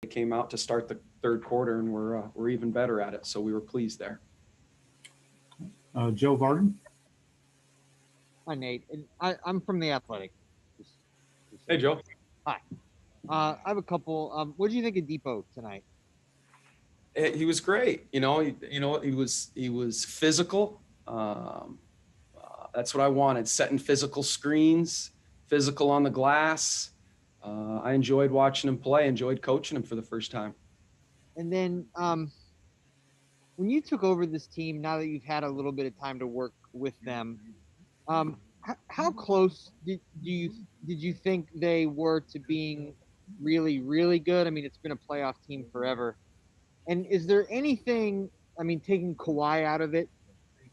came out to start the third quarter, and we're even better at it. So we were pleased there. Joe Varden. Hi, Nate. And I'm from the Athletic. Hey, Joe. Hi. I have a couple. What did you think of Depot tonight? He was great. He was physical. That's what I wanted. Setting physical screens, physical on the glass. I enjoyed watching him play. Enjoyed coaching him for the first time. And then when you took over this team, now that you've had a little bit of time to work with them, how close did you think they were to being really, really good? I mean, it's been a playoff team forever. And is there anything, I mean, taking Kawhi out of it,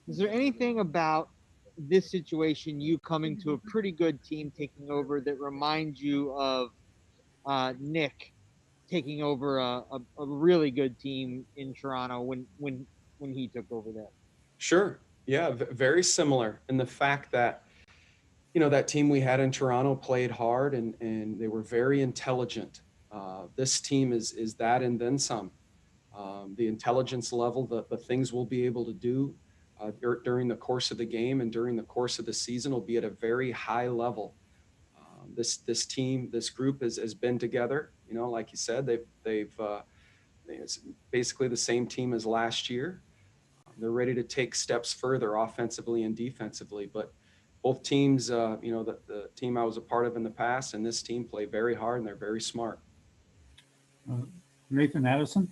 is there anything about this situation, you coming to a pretty good team taking over, that reminds you of Nick taking over a really good team in Toronto when he took over there? Sure. Yeah, very similar in the fact that, that team we had in Toronto played hard and they were very intelligent. This team is that and then some. The intelligence level, the things we'll be able to do during the course of the game and during the course of the season will be at a very high level. This team, this group has been together. Like you said, it's basically the same team as last year. They're ready to take steps further offensively and defensively. But both teams, the team I was a part of in the past and this team play very hard and they're very smart. Nathan Addison.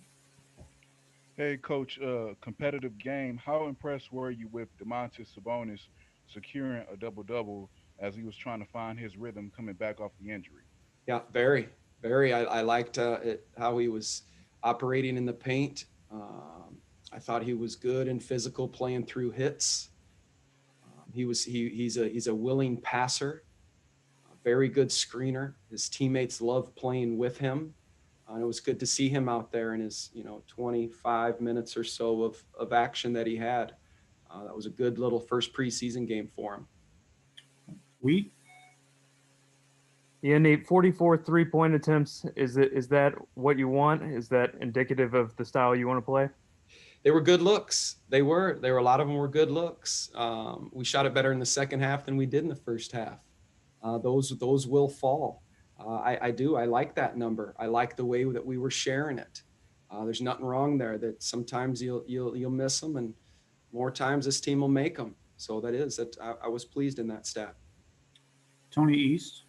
Hey, Coach, competitive game. How impressed were you with Domantas Sabonis securing a double-double as he was trying to find his rhythm coming back off the injury? Yeah, very, very. I liked how he was operating in the paint. I thought he was good and physical playing through hits. He's a willing passer, a very good screener. His teammates love playing with him. And it was good to see him out there in his 25 minutes or so of action that he had. That was a good little first preseason game for him. Yeah, Nate, 44 three-point attempts. Is that what you want? Is that indicative of the style you want to play? They were good looks. They were a lot of them were good looks. We shot it better in the second half than we did in the first half. Those will fall. I do. I like that number. I like the way that we were sharing it. There's nothing wrong there. That sometimes you'll miss them, and more times this team will make them. So I was pleased in that stat. Tony East.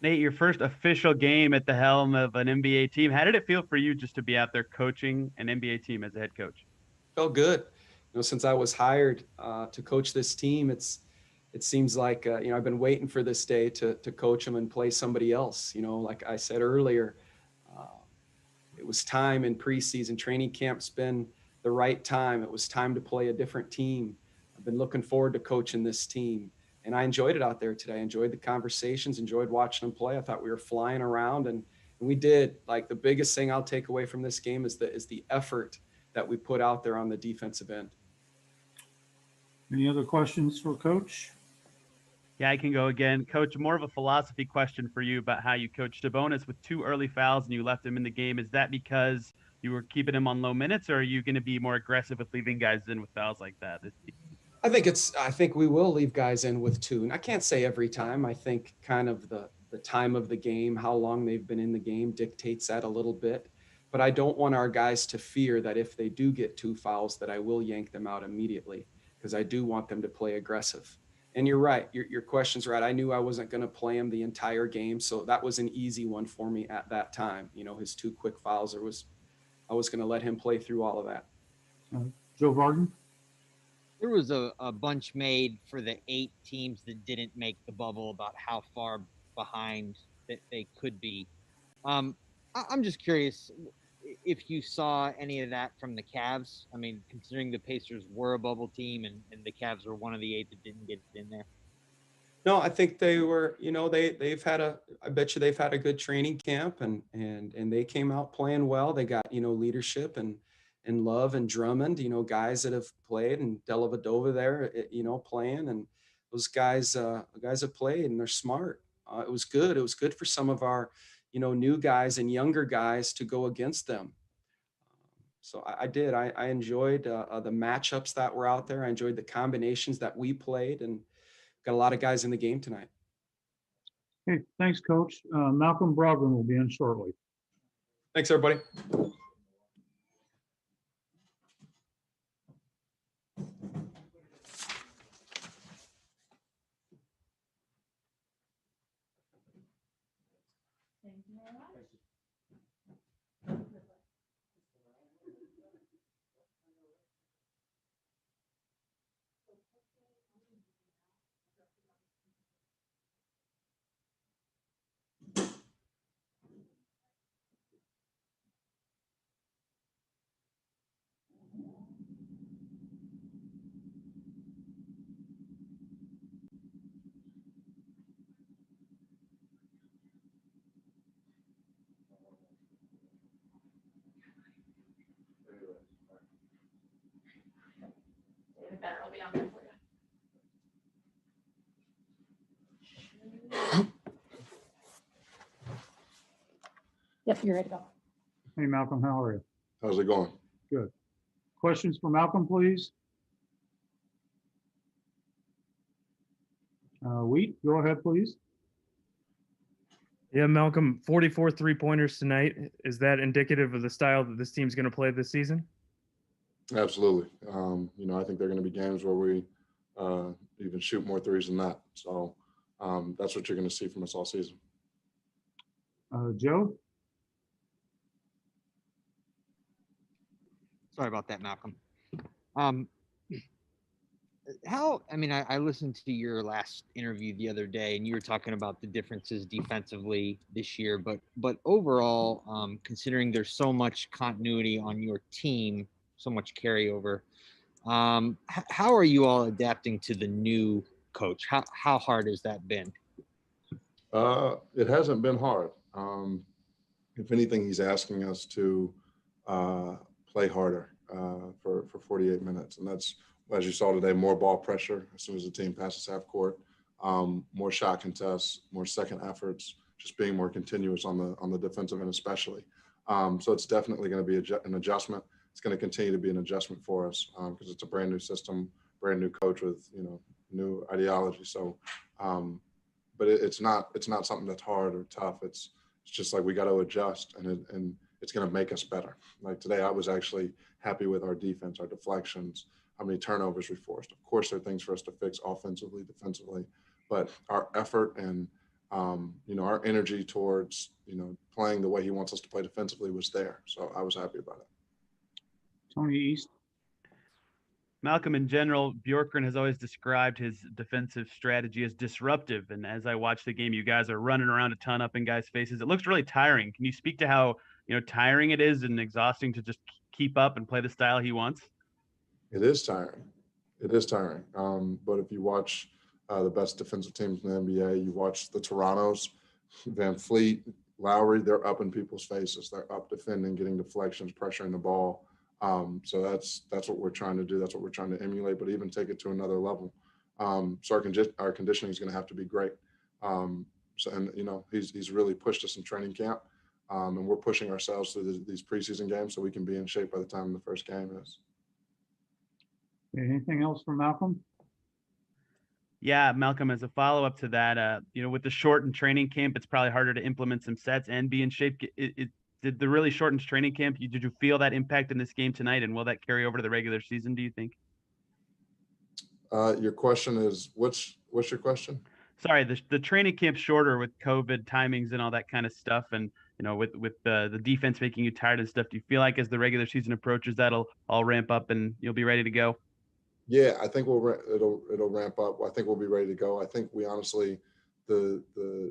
Nate, your first official game at the helm of an NBA team. How did it feel for you just to be out there coaching an NBA team as a head coach? Felt good. Since I was hired to coach this team, it seems like I've been waiting for this day to coach them and play somebody else. Like I said earlier, it was time in preseason. Training camp's been the right time. It was time to play a different team. I've been looking forward to coaching this team. And I enjoyed it out there today. I enjoyed the conversations, enjoyed watching them play. I thought we were flying around, and we did. Like, the biggest thing I'll take away from this game is the effort that we put out there on the defensive end. Any other questions for Coach? Yeah, I can go again. Coach, more of a philosophy question for you about how you coached Sabonis with 2 early fouls and you left him in the game. Is that because you were keeping him on low minutes, or are you going to be more aggressive with leaving guys in with fouls like that? I think we will leave guys in with 2. And I can't say every time. I think kind of the time of the game, how long they've been in the game dictates that a little bit. But I don't want our guys to fear that if they do get 2 fouls that I will yank them out immediately, because I do want them to play aggressive. And you're right. Your question's right. I knew I wasn't going to play him the entire game. So that was an easy one for me at that time. His 2 quick fouls, I was going to let him play through all of that. Joe Varden. There was a bunch made for the 8 teams that didn't make the bubble about how far behind that they could be. I'm just curious if you saw any of that from the Cavs. I mean, considering the Pacers were a bubble team and the Cavs were one of the 8 that didn't get in there. No, I think they were, I bet you they've had a good training camp and they came out playing well. They got, leadership and Love and Drummond, guys that have played, and Dellavedova there, playing, and those guys have played and they're smart. It was good. It was good for some of our, new guys and younger guys to go against them. So I did. I enjoyed the matchups that were out there. I enjoyed the combinations that we played, and got a lot of guys in the game tonight. Okay, thanks, Coach. Malcolm Brogdon will be in shortly. Thanks, everybody. Better, I'll be on there for you. Yep, you're ready to go. Hey, Malcolm, how are you? How's it going? Good. Questions for Malcolm, please? Wheat, go ahead, please. Yeah, Malcolm, 44 3-pointers tonight. Is that indicative of the style that this team's going to play this season? Absolutely. I think there are going to be games where we even shoot more threes than that. So that's what you're going to see from us all season. Joe? Sorry about that, Malcolm. I listened to your last interview the other day, and you were talking about the differences defensively this year, but overall, considering there's so much continuity on your team, so much carryover, how are you all adapting to the new coach? How hard has that been? It hasn't been hard. If anything, he's asking us to play harder for 48 minutes. And that's, as you saw today, more ball pressure as soon as the team passes half court, more shot contests, more second efforts, just being more continuous on the defensive end especially. So it's definitely going to be an adjustment. It's going to continue to be an adjustment for us because it's a brand new system, brand new coach with new ideology. So, but it's not something that's hard or tough. It's just like we got to adjust, and it's going to make us better. Like today, I was actually happy with our defense, our deflections, how many turnovers we forced. Of course, there are things for us to fix offensively, defensively, but our effort and our energy towards playing the way he wants us to play defensively was there. So I was happy about it. Tony East? Malcolm, in general, Bjorkgren has always described his defensive strategy as disruptive. And as I watch the game, you guys are running around a ton up in guys' faces. It looks really tiring. Can you speak to how tiring it is and exhausting to just keep up and play the style he wants? It is tiring. It is tiring. But if you watch the best defensive teams in the NBA, you watch the Torontos, Van Fleet, Lowry, they're up in people's faces. They're up defending, getting deflections, pressuring the ball. So that's what we're trying to do. That's what we're trying to emulate, but even take it to another level. So our conditioning is going to have to be great. He's really pushed us in training camp, and we're pushing ourselves through these preseason games so we can be in shape by the time the first game is. Anything else for Malcolm? Yeah, Malcolm, as a follow-up to that, with the shortened training camp, it's probably harder to implement some sets and be in shape. Did the really shortened training camp, did you feel that impact in this game tonight, and will that carry over to the regular season, do you think? Your question is, what's your question? Sorry, the training camp shorter with COVID timings and all that kind of stuff, and with the defense making you tired and stuff. Do you feel like as the regular season approaches, that'll all ramp up and you'll be ready to go? Yeah, I think it'll ramp up. I think we'll be ready to go. I think we honestly, the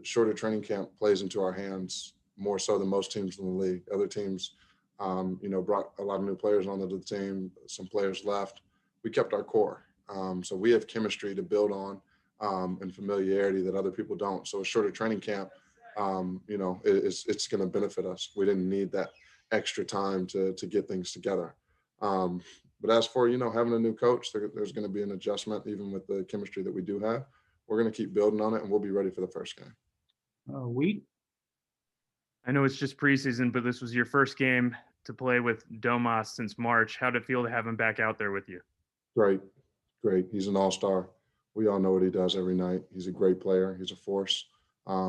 shorter training camp plays into our hands more so than most teams in the league. Other teams, brought a lot of new players onto the team. Some players left. We kept our core. So we have chemistry to build on and familiarity that other people don't. So a shorter training camp, it's going to benefit us. We didn't need that extra time to get things together. But as for, having a new coach, there's going to be an adjustment even with the chemistry that we do have. We're going to keep building on it, and we'll be ready for the first game. Wheat? I know it's just preseason, but this was your first game to play with Domas since March. How'd it feel to have him back out there with you? Great, great. He's an all-star. We all know what he does every night. He's a great player. He's a force. I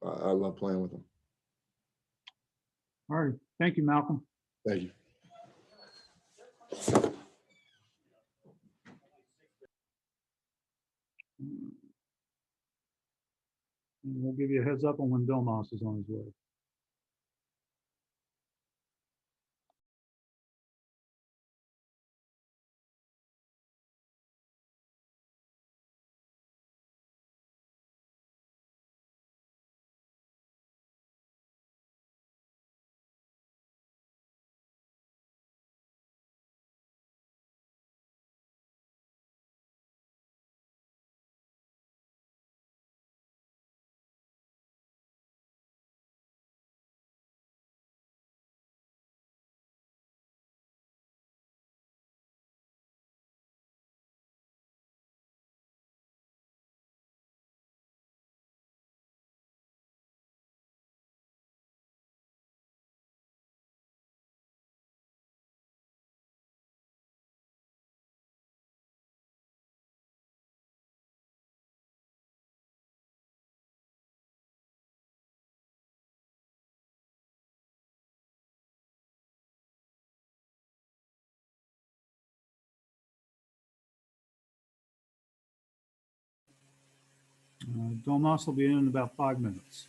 love playing with him. All right. Thank you, Malcolm. Thank you. And we'll give you a heads up on when Domas is on his way. Domas will be in about 5 minutes.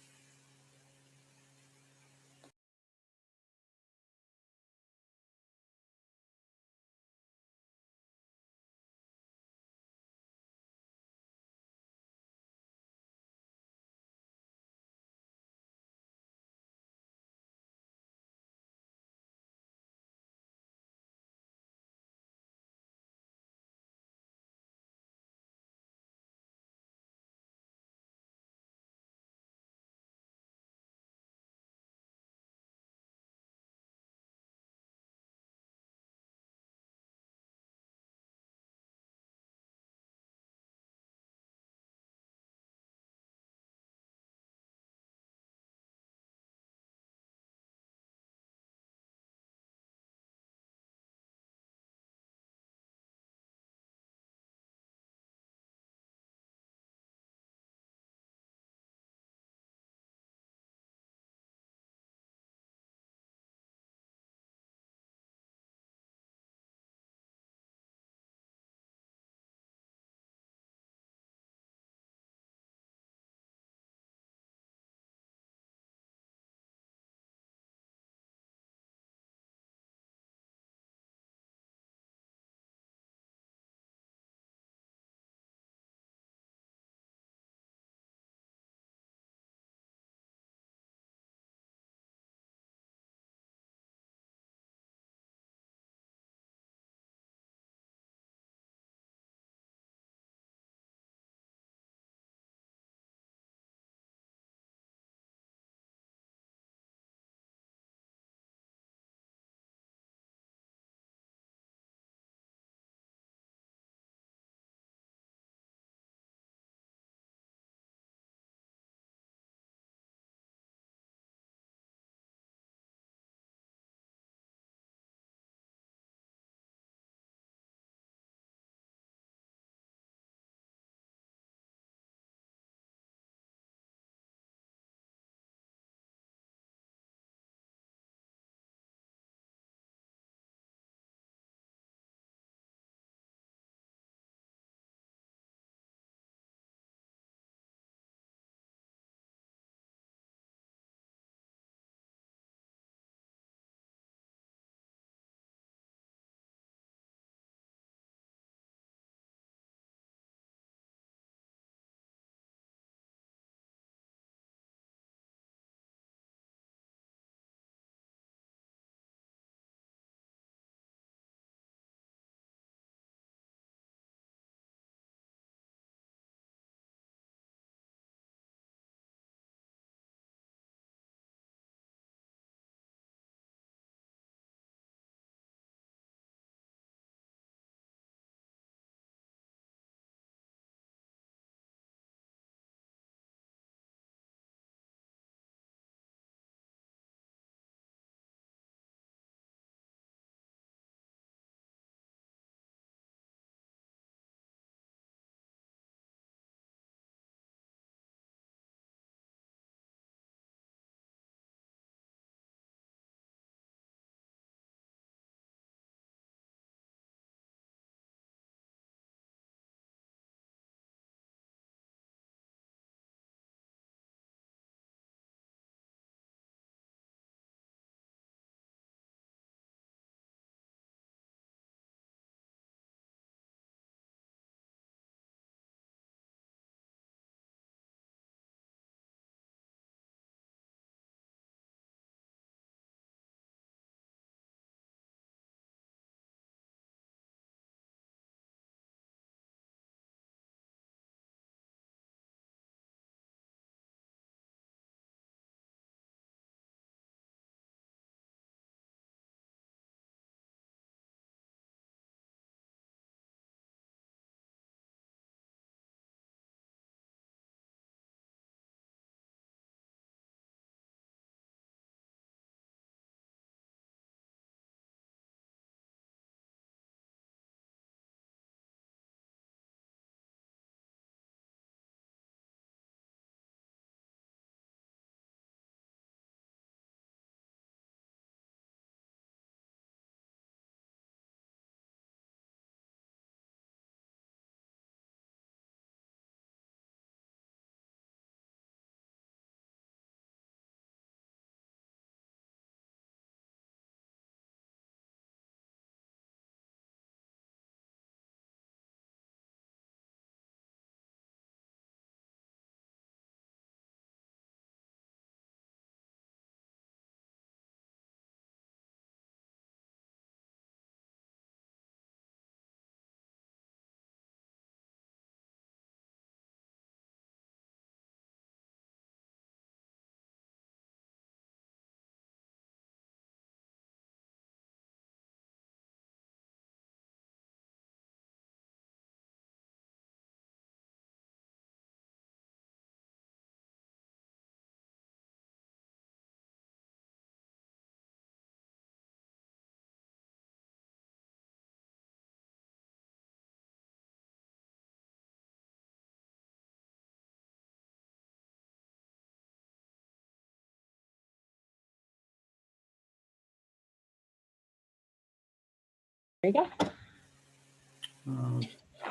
There you go.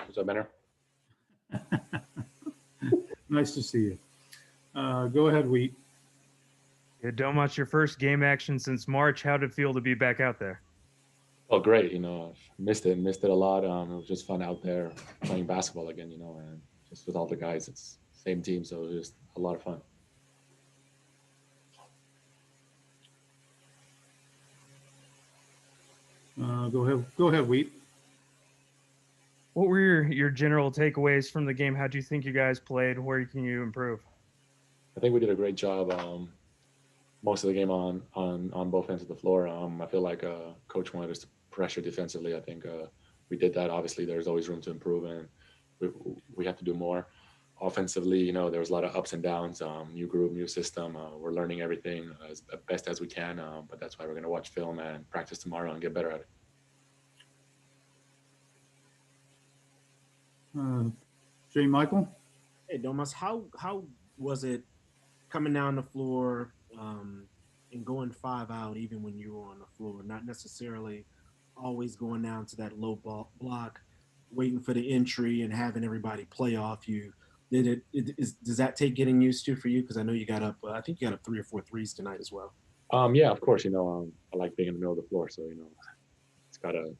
Is that better? Nice to see you. Go ahead, Wheat. Yeah, Domas, your first game action since March. How did it feel to be back out there? Oh, great. Missed it a lot. It was just fun out there playing basketball again, and just with all the guys. It's same team, so it was just a lot of fun. Go ahead, Wheat. What were your general takeaways from the game? How do you think you guys played? Where can you improve? I think we did a great job most of the game on both ends of the floor. I feel like coach wanted us to pressure defensively. I think we did that. Obviously, there's always room to improve, and we have to do more. Offensively, there was a lot of ups and downs. New group, new system. We're learning everything as best as we can, but that's why we're going to watch film and practice tomorrow and get better at it. J. Michael? Hey, Domas, how was it coming down the floor and going 5 out even when you were on the floor, not necessarily always going down to that low block, waiting for the entry and having everybody play off you? Does that take getting used to for you? Because I know you got up, I think you got up 3 or 4 threes tonight as well. Yeah, of course. I like being in the middle of the floor, so it's gotta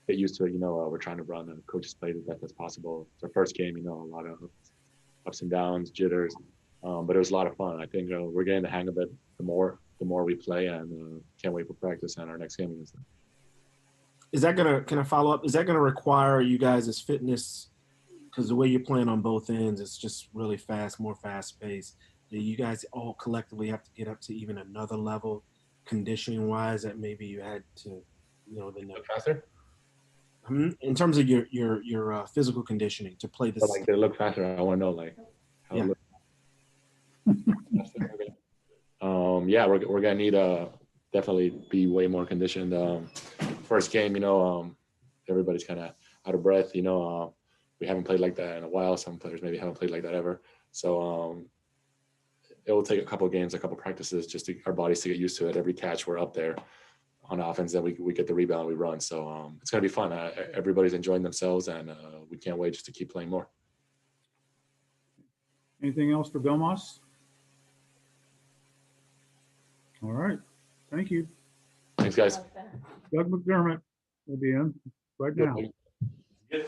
get used to it. We're trying to run and coaches play the best as possible. It's our first game, a lot of ups and downs, jitters, but it was a lot of fun. I think we're getting the hang of it the more we play, and can't wait for practice and our next game against them. Can I follow up? Is that gonna require you guys' fitness? Because the way you're playing on both ends, it's just really fast, more fast paced. Do you guys all collectively have to get up to even another level, conditioning wise, that maybe you had to, Faster? In terms of your physical conditioning to play this? But they look faster. I want to know how it looks. Yeah, we're gonna need definitely be way more conditioned. First game, everybody's kind of out of breath. We haven't played like that in a while. Some players maybe haven't played like that ever. So it will take a couple of games, a couple of practices, just our bodies to get used to it. Every catch, we're up there on offense, then we get the rebound, we run. So it's gonna be fun. Everybody's enjoying themselves, and we can't wait just to keep playing more. Anything else for Domas? All right. Thank you. Thanks, guys. Doug McDermott will be in right now. Good.